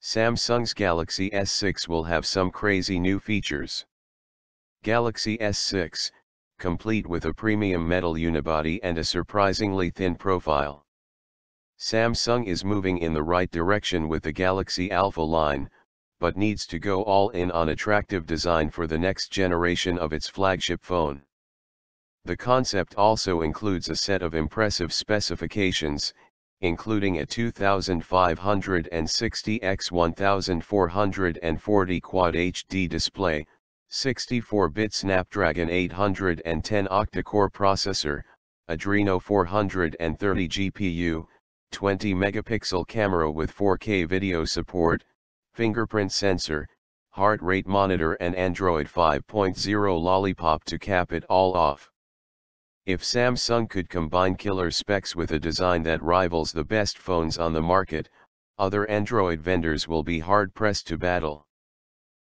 Samsung's Galaxy S6 will have some crazy new features. Galaxy S6, complete with a premium metal unibody and a surprisingly thin profile. Samsung is moving in the right direction with the Galaxy Alpha line, but needs to go all in on attractive design for the next generation of its flagship phone. The concept also includes a set of impressive specifications, including a 2560 x 1440 Quad HD display, 64-bit Snapdragon 810 octa-core processor, Adreno 430 GPU, 20-megapixel camera with 4K video support, fingerprint sensor, heart rate monitor and Android 5.0 Lollipop to cap it all off. If Samsung could combine killer specs with a design that rivals the best phones on the market, other Android vendors will be hard-pressed to battle.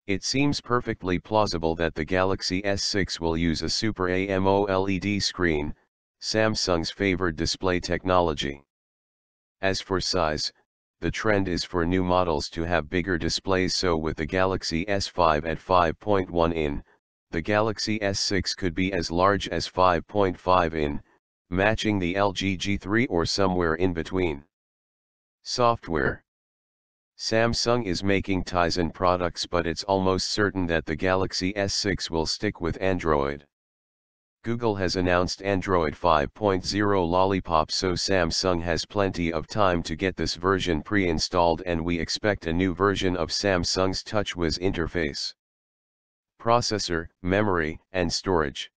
It seems perfectly plausible that the Galaxy S6 will use a SuperAMOLED screen, Samsung's favored display technology. As for size, the trend is for new models to have bigger displays, so with the Galaxy S5 at 5.1 in, the Galaxy S6 could be as large as 5.5 in, matching the LG G3 or somewhere in between. Software. Samsung is making Tizen products, but it's almost certain that the Galaxy S6 will stick with Android. Google has announced Android 5.0 Lollipop, so Samsung has plenty of time to get this version pre-installed, and we expect a new version of Samsung's TouchWiz interface. Processor, memory, and storage.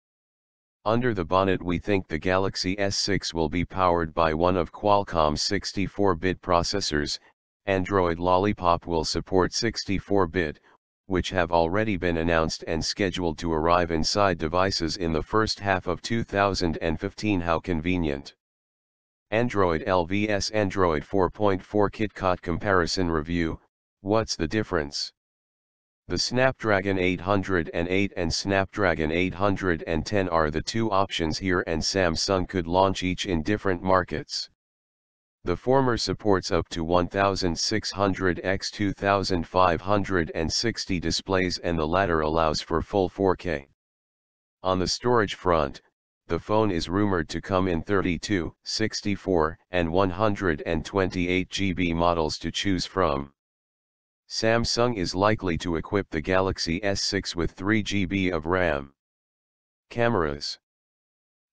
Under the bonnet, we think the Galaxy S6 will be powered by one of Qualcomm's 64-bit processors. Android Lollipop will support 64-bit, which have already been announced and scheduled to arrive inside devices in the first half of 2015. How convenient. Android LVS Android 4.4 KitKat comparison review. What's the difference? The Snapdragon 808 and Snapdragon 810 are the two options here, and Samsung could launch each in different markets. The former supports up to 1600 x 2560 displays, and the latter allows for full 4K. On the storage front, the phone is rumored to come in 32, 64, and 128 GB models to choose from. Samsung is likely to equip the Galaxy S6 with 3 GB of RAM. Cameras.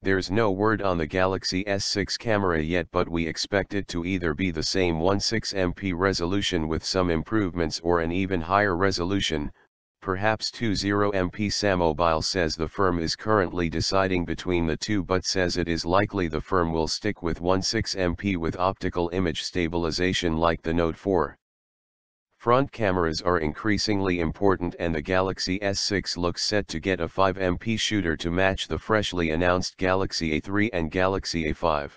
There's no word on the Galaxy S6 camera yet, but we expect it to either be the same 16MP resolution with some improvements or an even higher resolution, perhaps 20MP. SuperAMOLED says the firm is currently deciding between the two, but says it is likely the firm will stick with 16MP with optical image stabilization like the Note 4. Front cameras are increasingly important, and the Galaxy S6 looks set to get a 5MP shooter to match the freshly announced Galaxy A3 and Galaxy A5.